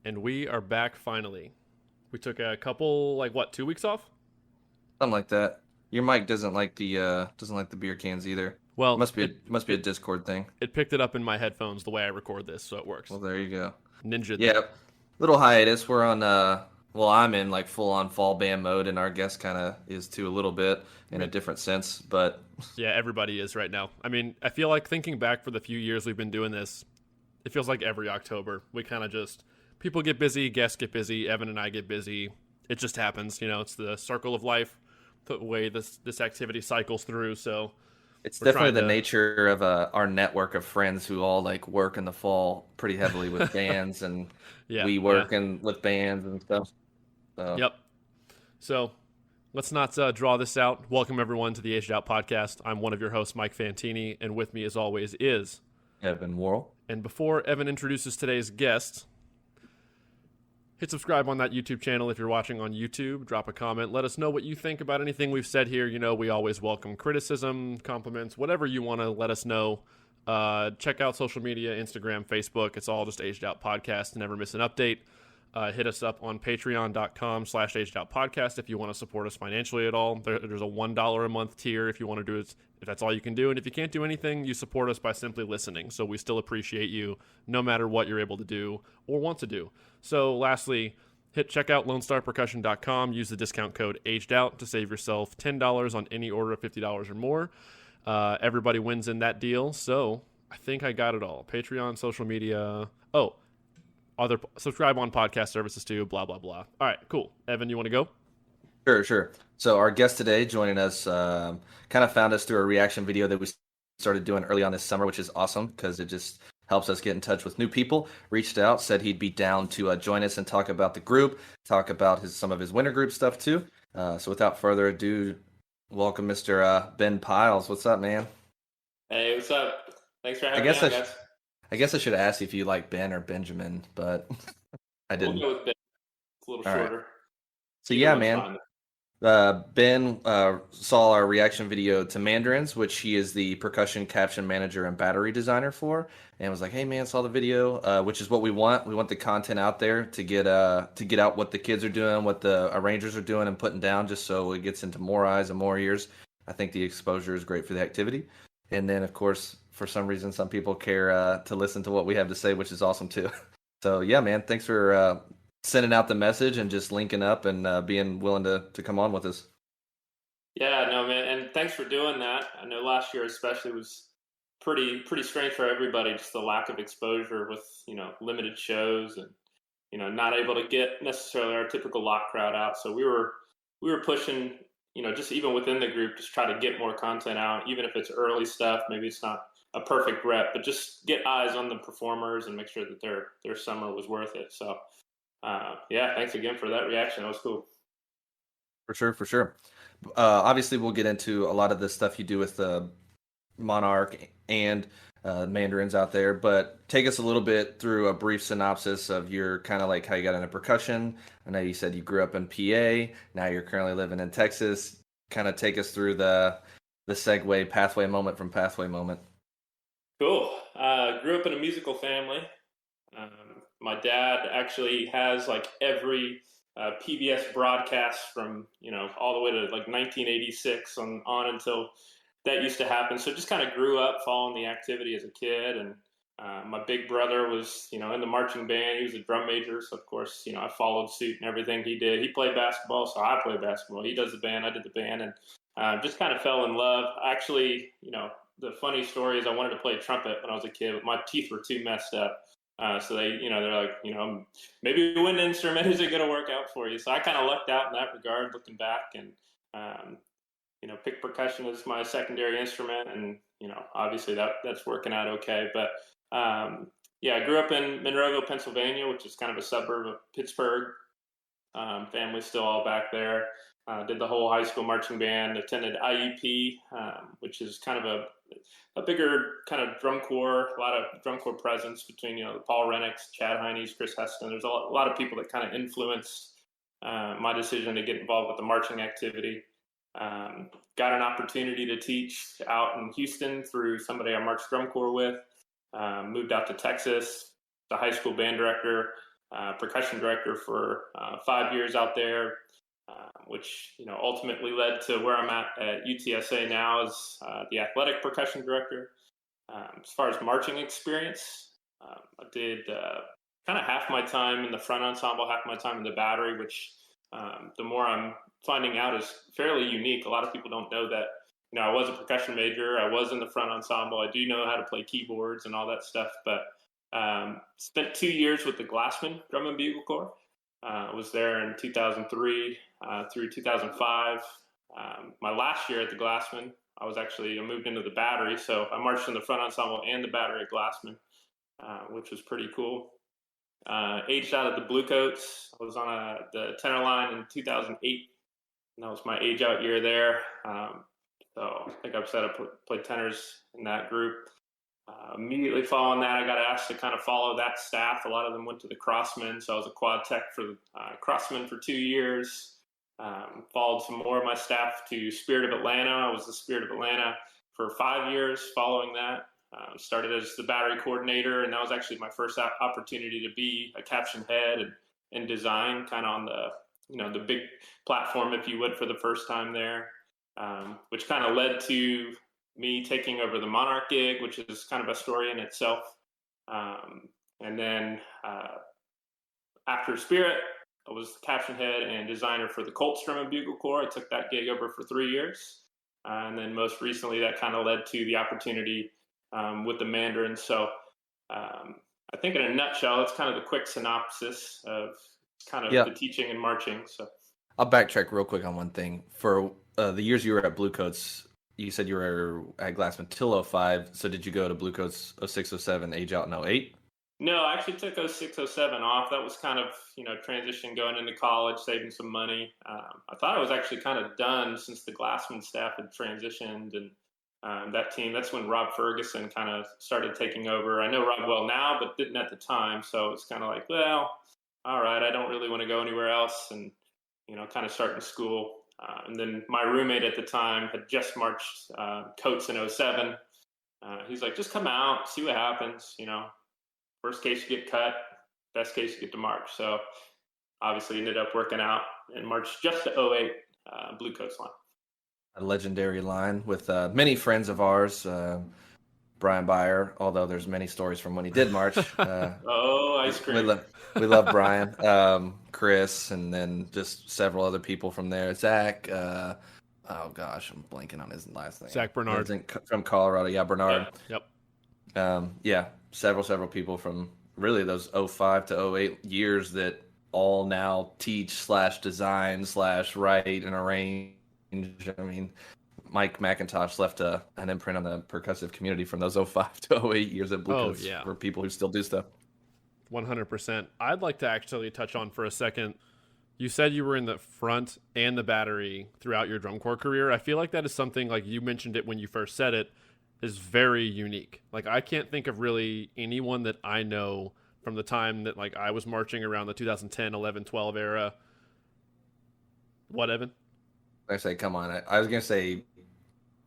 And we are back finally. We took a couple, 2 weeks off? Something like that. Your mic doesn't like the beer cans either. Well, Must be a Discord thing. it picked it up in my headphones the way I record this, so it works. Well, there you go. Ninja Yeah, that. little hiatus. We're on. Well, I'm in like full on fall band mode, and our guest kind of is too a little bit in a different sense. But Yeah, everybody is right now. I mean, I feel like thinking back for the few years we've been doing this, it feels like every October we kind of just people get busy, guests get busy, Evan and I get busy. It just happens, it's the circle of life, the way this activity cycles through. So it's we're definitely trying the to, nature of our network of friends who all like work in the fall pretty heavily with bands, and yeah, we yeah, work with bands and stuff. So yep. So let's not draw this out. Welcome everyone to the Aged Out podcast. I'm one of your hosts, Mike Fantini, and with me as always is. Evan Worrell. And before Evan introduces today's guest, hit subscribe on that YouTube channel if you're watching on YouTube. Drop a comment. Let us know what you think about anything we've said here. We always welcome criticism, compliments, whatever you want to let us know. Check out social media, Instagram, Facebook. It's all just Aged Out Podcast. Never miss an update. Hit us up on patreon.com/agedoutpodcast if you want to support us financially at all. There's a $1 a month tier if you want to do it, if that's all you can do. And if you can't do anything, you support us by simply listening. So we still appreciate you no matter what you're able to do or want to do. So lastly, check out LoneStarPercussion.com. Use the discount code AgedOut to save yourself $10 on any order of $50 or more. Everybody wins in that deal. So I think I got it all. Patreon, social media. Oh, other subscribe on podcast services too, blah blah blah. All right, cool. Evan, you want to go? Sure. So our guest today joining us kind of found us through a reaction video that we started doing early on this summer, which is awesome because it just helps us get in touch with new people. Reached out, said he'd be down to join us and talk about the group, talk about some of his winter group stuff too. So without further ado, welcome Mr. Ben Pyles. What's up, man? Hey, what's up? Thanks for I having me guess on, guys. I guess I should ask you if you like Ben or Benjamin, but I We'll didn't. go with Ben. It's a little All right. shorter. So Either yeah, one's man. fine. Ben saw our reaction video to Mandarins, which he is the percussion, caption manager, and battery designer for, and was like, "Hey, man, saw the video," which is what we want. We want the content out there to get out what the kids are doing, what the arrangers are doing, and putting down, just so it gets into more eyes and more ears. I think the exposure is great for the activity, and then of course, for some reason, some people care to listen to what we have to say, which is awesome too. So yeah, man, thanks for sending out the message and just linking up and being willing to come on with us. Yeah, no, man, and thanks for doing that. I know last year especially was pretty strange for everybody, just the lack of exposure with limited shows and not able to get necessarily our typical lock crowd out. So we were pushing, just even within the group, just try to get more content out, even if it's early stuff. Maybe it's not a perfect rep, but just get eyes on the performers and make sure that their summer was worth it. So. Yeah, thanks again for that reaction. That was cool. For sure. Obviously, we'll get into a lot of the stuff you do with the Monarch and Mandarins out there, but take us a little bit through a brief synopsis of your kind of like how you got into percussion. I know you said you grew up in PA. Now you're currently living in Texas. Kind of take us through the segue pathway moment from pathway moment. Cool. Grew up in a musical family. My dad actually has like every PBS broadcast from all the way to like 1986 on until that used to happen. So just kind of grew up following the activity as a kid. And my big brother was in the marching band. He was a drum major, so of course I followed suit and everything he did. He played basketball, so I played basketball. He does the band, I did the band, and just kind of fell in love. Actually, the funny story is I wanted to play trumpet when I was a kid, but my teeth were too messed up. So they're like, maybe a wind instrument isn't going to work out for you. So I kind of lucked out in that regard, looking back, and picked percussion as my secondary instrument, and obviously that's working out okay. But I grew up in Monroeville, Pennsylvania, which is kind of a suburb of Pittsburgh. Family's still all back there. Did the whole high school marching band. Attended IUP, which is kind of a bigger kind of drum corps, a lot of drum corps presence between, Paul Rennicks, Chad Heines, Chris Heston. There's a lot of people that kind of influenced my decision to get involved with the marching activity. Got an opportunity to teach out in Houston through somebody I marched drum corps with. Moved out to Texas, the high school band director. percussion director for 5 years out there, which ultimately led to where I'm at UTSA now as the athletic percussion director. As far as marching experience, I did kind of half my time in the front ensemble, half my time in the battery, which the more I'm finding out is fairly unique. A lot of people don't know that. I was a percussion major. I was in the front ensemble. I do know how to play keyboards and all that stuff, but spent 2 years with the Glassman Drum and Bugle Corps. I was there in 2003 through 2005. My last year at the Glassman, I moved into the battery, so I marched in the front ensemble and the battery at Glassman, which was pretty cool. Aged out of the Bluecoats. I was on the tenor line in 2008, and that was my age out year there. So I think I've said I played tenors in that group. Immediately following that, I got asked to kind of follow that staff. A lot of them went to the Crossmen, so I was a quad tech for the Crossmen for 2 years. Followed some more of my staff to Spirit of Atlanta. I was the Spirit of Atlanta for 5 years following that. Started as the battery coordinator, and that was actually my first opportunity to be a caption head and design kind of on the the big platform, if you would, for the first time there, which kind of led to me taking over the Monarch gig, which is kind of a story in itself. And then after Spirit, I was the caption head and designer for the Colts Drum and Bugle Corps. I took that gig over for 3 years. And then most recently, that kind of led to the opportunity with the Mandarins. So I think in a nutshell, it's kind of the quick synopsis of kind of the teaching and marching. So I'll backtrack real quick on one thing. For the years you were at Bluecoats, you said you were at Glassman till 05. So did you go to Bluecoats 06, 07, age out in 08? No, I actually took 06, 07 off. That was kind of, transition going into college, saving some money. I thought I was actually kind of done since the Glassman staff had transitioned. And that team, that's when Rob Ferguson kind of started taking over. I know Rob well now, but didn't at the time. So it's kind of like, well, all right, I don't really want to go anywhere else. And, kind of starting school. And then my roommate at the time had just marched Coats in 07. He's like, just come out, see what happens, Worst case, you get cut. Best case, you get to march. So obviously ended up working out and marched just to 08 Bluecoats line. A legendary line with many friends of ours. Brian Byer, although there's many stories from when he did march. Ice cream. We love Brian, Chris, and then just several other people from there. Zach, oh gosh, I'm blanking on his last name. Zach Bernard. From Colorado. Yeah, Bernard. Yep. Several people from really those 05 to 08 years that all now teach / design / write and arrange. I mean, Mike McIntosh left an imprint on the percussive community from those 05 to 08 years at Bluecoats for people who still do stuff. 100%. I'd like to actually touch on for a second. You said you were in the front and the battery throughout your drum corps career. I feel like that is something, like you mentioned it when you first said it, is very unique. Like, I can't think of really anyone that I know from the time that, like, I was marching around the 2010, 11, 12 era. What, Evan? I say, come on. I was going to say,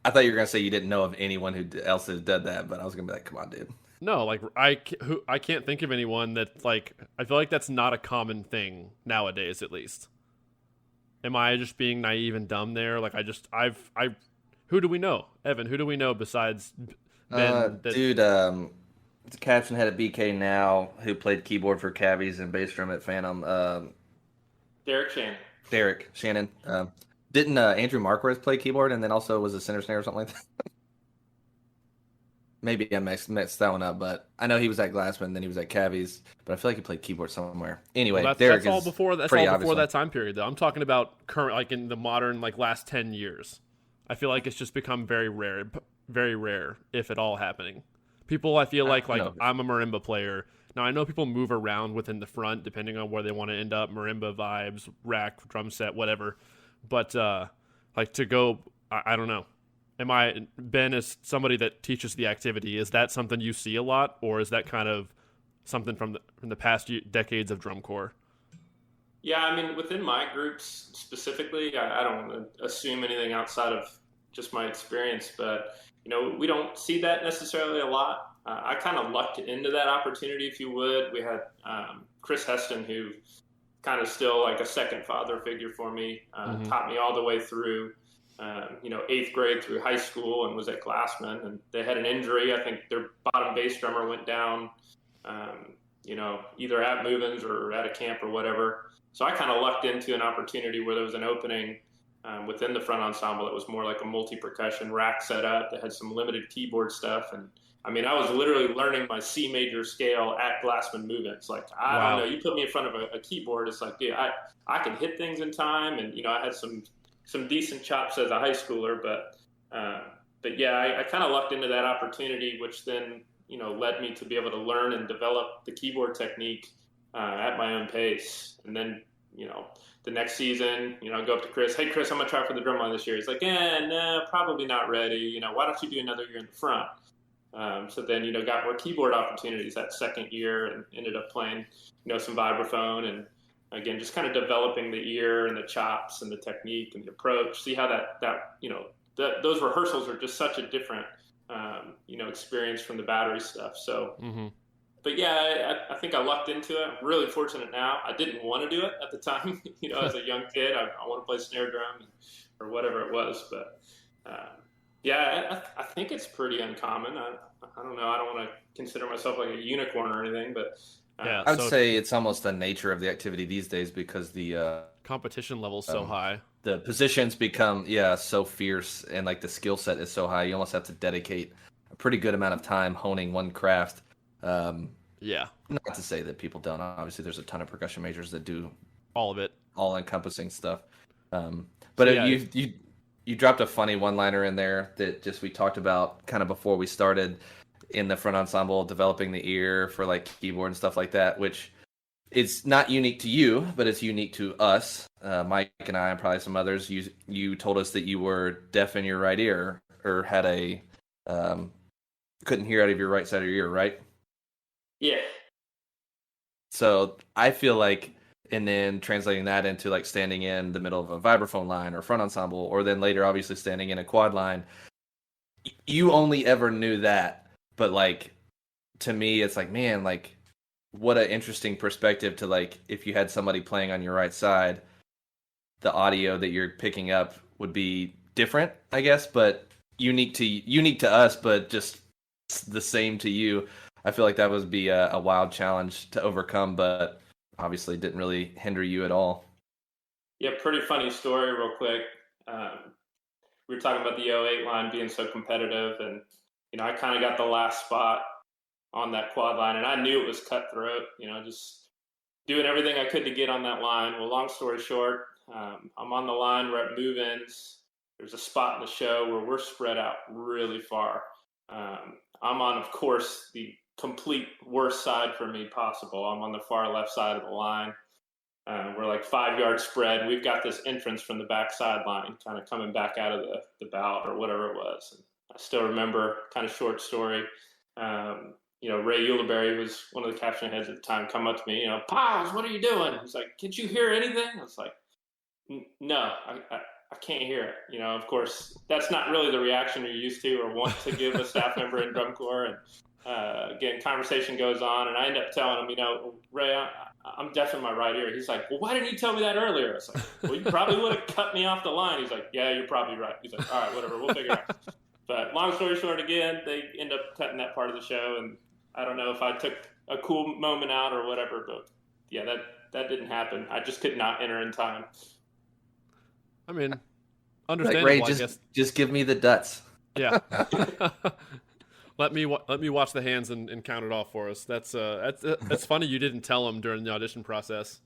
I thought you were going to say you didn't know of anyone else who did that, but I was going to be like, come on, dude. No, like, I can't think of anyone that, like, I feel like that's not a common thing nowadays, at least. Am I just being naive and dumb there? Like, who do we know? Evan, who do we know besides Ben? Dude, the caption head at BK now, who played keyboard for Cavies and bass drum at Phantom. Derek Shannon. Didn't Andrew Marquardt play keyboard and then also was a center snare or something like that? Maybe I messed that one up, but I know he was at Glassman, then he was at Cavies, but I feel like he played keyboard somewhere. Anyway, that's all before that time period, though. I'm talking about current, like in the modern, like last 10 years. I feel like it's just become very rare, if at all, happening. People, I feel like I'm a marimba player. Now, I know people move around within the front depending on where they want to end up, marimba vibes, rack, drum set, whatever. But, like, to go, I don't know. Ben is somebody that teaches the activity. Is that something you see a lot, or is that kind of something from the past decades of drum corps? Yeah, I mean, within my groups specifically, I don't want to assume anything outside of just my experience, but, we don't see that necessarily a lot. I kind of lucked into that opportunity, if you would. We had Chris Heston, who kind of still like a second father figure for me, taught me all the way through, 8th grade through high school, and was at Glassman. And they had an injury. I think their bottom bass drummer went down, either at move-ins or at a camp or whatever. So I kind of lucked into an opportunity where there was an opening within the front ensemble. It was more like a multi-percussion rack setup that had some limited keyboard stuff. And I mean, I was literally learning my C major scale at Glassman move-ins. Like, I don't know, you put me in front of a keyboard, it's like, dude, I can hit things in time. And, I had some decent chops as a high schooler, but yeah, I kind of lucked into that opportunity, which then, led me to be able to learn and develop the keyboard technique at my own pace. And then, the next season, I go up to Chris, hey, Chris, I'm going to try for the drum line this year. He's like, no, probably not ready. Why don't you do another year in the front? So then, got more keyboard opportunities that second year and ended up playing, some vibraphone and, again, just kind of developing the ear and the chops and the technique and the approach. See how those rehearsals are just such a different, experience from the battery stuff. So, but yeah, I think I lucked into it. I'm really fortunate now. I didn't want to do it at the time, as a young kid. I want to play snare drum or whatever it was, but yeah, I think it's pretty uncommon. I don't know. I don't want to consider myself like a unicorn or anything, but I would say it's almost the nature of the activity these days because the competition level's so high. The positions become so fierce, and like the skill set is so high. You almost have to dedicate a pretty good amount of time honing one craft. Not to say that people don't. Obviously, there's a ton of percussion majors that do all of it, all-encompassing stuff. But you dropped a funny one-liner in there that just we talked about kind of before we started in the front ensemble, developing the ear for like keyboard and stuff like that, which it's not unique to you, but it's unique to us. Mike and I, and probably some others. You told us that you were deaf in your right ear, or had a couldn't hear out of your right side of your ear, right? Yeah. So I feel like, and then translating that into like standing in the middle of a vibraphone line or front ensemble, or then later obviously standing in a quad line, you only ever knew that. But like, to me, it's like, man, like, what an interesting perspective to like, if you had somebody playing on your right side, the audio that you're picking up would be different, I guess, but unique to us, but just the same to you. I feel like that would be a wild challenge to overcome, but obviously didn't really hinder you at all. Yeah, pretty funny story real quick. We were talking about the 08 line being so competitive, and I kind of got the last spot on that quad line, and I knew it was cutthroat, just doing everything I could to get on that line. Well, long story short, I'm on the line, we're at move-ins. There's a spot in the show where we're spread out really far. I'm on, of course, the complete worst side for me possible. I'm on the far left side of the line. We're like 5 yards spread. We've got this entrance from the back sideline kind of coming back out of the bout or whatever it was. And I still remember, kind of short story, Ray Uleberry was one of the caption heads at the time, come up to me, Pyles, what are you doing? He's like, can't you hear anything? I was like, no, I can't hear it. Of course, that's not really the reaction you're used to or want to give a staff member in drum corps. And again, conversation goes on, and I end up telling him, Ray, I'm deaf in my right ear. He's like, well, why didn't you tell me that earlier? I was like, well, you probably would have cut me off the line. He's like, yeah, you're probably right. He's like, all right, whatever, we'll figure it out. But long story short, again, they end up cutting that part of the show, and I don't know if I took a cool moment out or whatever, but yeah, that didn't happen. I just could not enter in time. I mean, understandable, Ray, I guess. Just give me the duts. Yeah. Let me watch the hands and count it off for us. That's funny you didn't tell him during the audition process.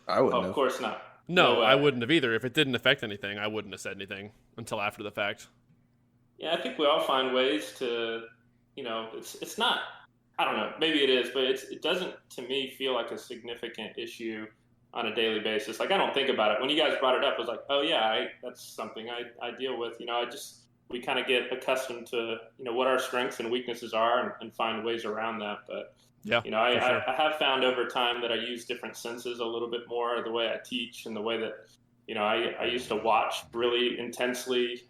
I wouldn't. Of course not. No, I wouldn't have either. If it didn't affect anything, I wouldn't have said anything until after the fact. Yeah, I think we all find ways to, it's not, I don't know, maybe it is, but it doesn't, to me, feel like a significant issue on a daily basis. Like, I don't think about it. When you guys brought it up, I was like, oh yeah, that's something I deal with. We kind of get accustomed to, what our strengths and weaknesses are and find ways around that. But, yeah, I have found over time that I use different senses a little bit more, the way I teach and the way that, I used to watch really intensely,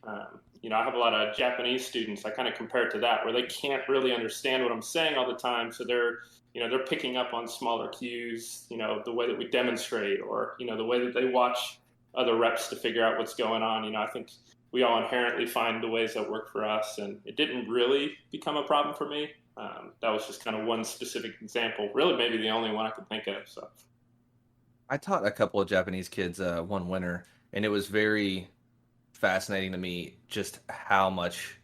I have a lot of Japanese students. I kind of compare it to that, where they can't really understand what I'm saying all the time. So they're picking up on smaller cues, the way that we demonstrate, or, the way that they watch other reps to figure out what's going on. I think we all inherently find the ways that work for us, and it didn't really become a problem for me. That was just kind of one specific example, really maybe the only one I could think of. So I taught a couple of Japanese kids one winter, and it was very fascinating to me just how much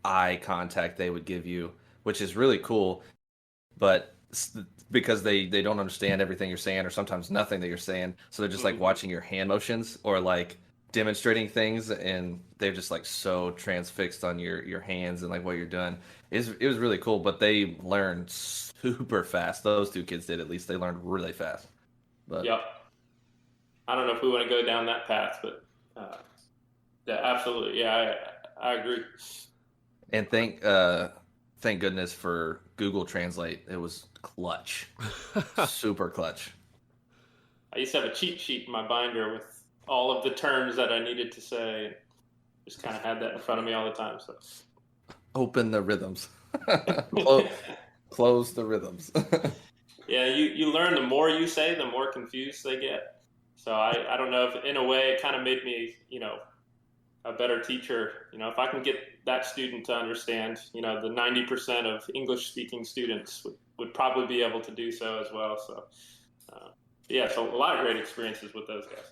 eye contact they would give you, which is really cool. But because they don't understand everything you're saying, or sometimes nothing that you're saying, so they're just like watching your hand motions or like demonstrating things, and they're just like so transfixed on your hands and like what you're doing. It was really cool, but they learned super fast. Those two kids did, at least they learned really fast. But yep. I don't know if we want to go down that path, but yeah, absolutely. Yeah, I agree. And thank goodness for Google Translate. It was clutch. Super clutch. I used to have a cheat sheet in my binder with all of the terms that I needed to say. Just kind of had that in front of me all the time. So open the rhythms. Close the rhythms. Yeah, you learn the more you say, the more confused they get. So I don't know if in a way it kind of made me, a better teacher. If I can get that student to understand, the 90% of English speaking students would probably be able to do so as well. So yeah, so a lot of great experiences with those guys.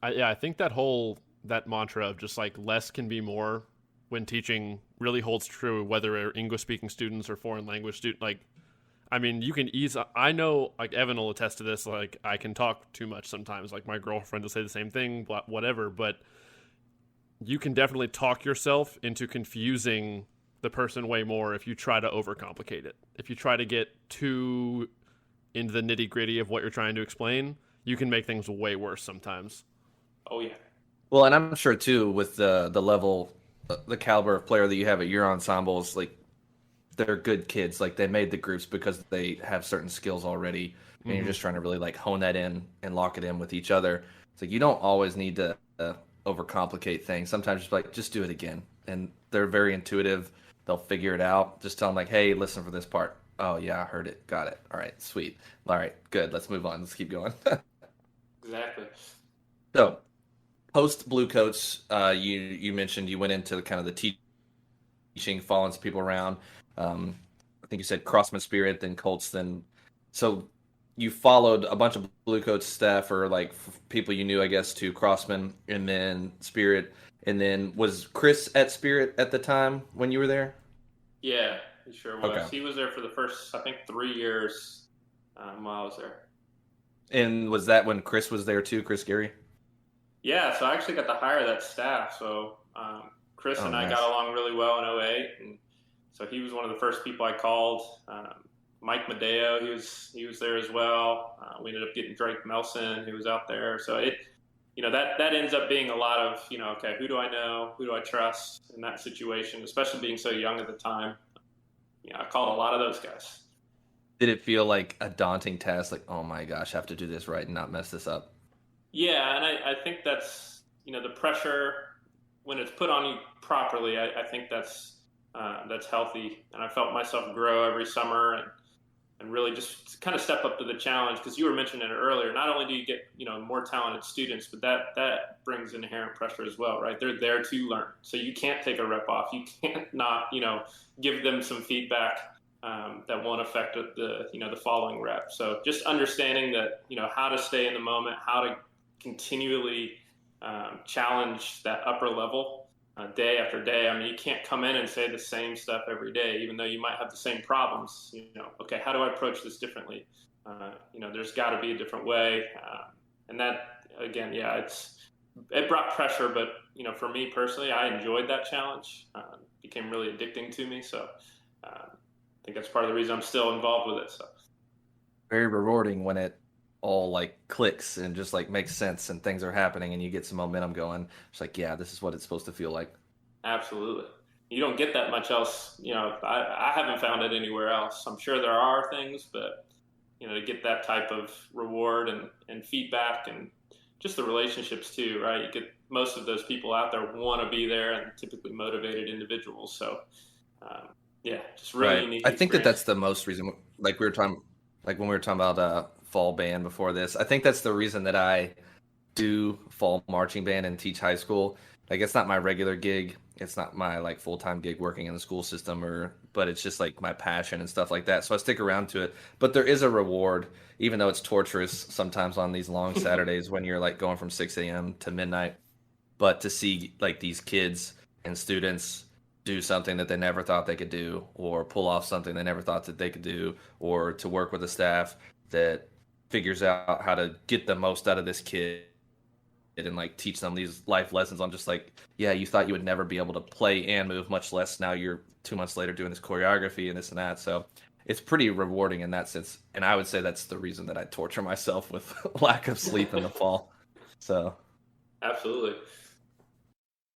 I think that mantra of just like less can be more when teaching really holds true, whether they're English speaking students or foreign language students. Like, I mean, you can I know, like, Evan will attest to this, like, I can talk too much sometimes. Like, my girlfriend will say the same thing, whatever, but you can definitely talk yourself into confusing the person way more if you try to overcomplicate it. If you try to get too into the nitty-gritty of what you're trying to explain, you can make things way worse sometimes. Oh, yeah. Well, and I'm sure, too, with the level, the caliber of player that you have at your ensembles, like, they're good kids. Like, they made the groups because they have certain skills already, and you're just trying to really like hone that in and lock it in with each other. So you don't always need to overcomplicate things. Sometimes just do it again, and they're very intuitive. They'll figure it out. Just tell them like, hey, listen for this part. Oh yeah, I heard it. Got it. All right, sweet. All right, good. Let's move on. Let's keep going. Exactly. So post Bluecoats, you mentioned you went into kind of the teaching, following some people around. I think you said Crossman Spirit, then Colts, then so you followed a bunch of Bluecoats staff or like people you knew, I guess, to Crossman and then Spirit, and then was Chris at Spirit at the time when you were there? Yeah, he sure was. Okay. He was there for the first, I think, 3 years while I was there. And was that when Chris was there too, Chris Gary? Yeah, so I actually got to hire that staff. So Chris and I nice. got along really well in 08, and so he was one of the first people I called. Mike Medeo, he was there as well. We ended up getting Drake Melson, who was out there. So that ends up being a lot of, okay, who do I know? Who do I trust in that situation, especially being so young at the time? I called a lot of those guys. Did it feel like a daunting task? Like, oh my gosh, I have to do this right and not mess this up? Yeah, and I think that's, the pressure, when it's put on you properly, I think that's healthy. And I felt myself grow every summer and really just kind of step up to the challenge, because you were mentioning it earlier. Not only do you get, more talented students, but that brings inherent pressure as well, right? They're there to learn. So you can't take a rep off. You can't not, give them some feedback that won't affect the following rep. So just understanding that, how to stay in the moment, how to continually challenge that upper level day after day. I mean, you can't come in and say the same stuff every day, even though you might have the same problems. Okay, how do I approach this differently? There's got to be a different way. And that, again, yeah, it brought pressure, but for me personally, I enjoyed that challenge. It became really addicting to me. So I think that's part of the reason I'm still involved with it. So very rewarding when it all like clicks and just like makes sense and things are happening and you get some momentum going. It's like, yeah, this is what it's supposed to feel like. Absolutely. You don't get that much else. I haven't found it anywhere else. I'm sure there are things, but to get that type of reward and feedback and just the relationships too, right? You get most of those people out there want to be there and typically motivated individuals. So, yeah, just really Right. unique I think that experience. that's the most reason. Like we were talking, like when we were talking about fall band before this. I think that's the reason that I do fall marching band and teach high school. Like it's not my regular gig. It's not my like full-time gig working in the school system but it's just like my passion and stuff like that. So I stick around to it. But there is a reward, even though it's torturous sometimes on these long Saturdays when you're like going from 6 a.m. to midnight. But to see like these kids and students do something that they never thought they could do, or pull off something they never thought that they could do, or to work with a staff that figures out how to get the most out of this kid and like teach them these life lessons. I'm just like, yeah, you thought you would never be able to play and move, much less now you're 2 months later doing this choreography and this and that. So it's pretty rewarding in that sense. And I would say that's the reason that I torture myself with lack of sleep in the fall. So Absolutely.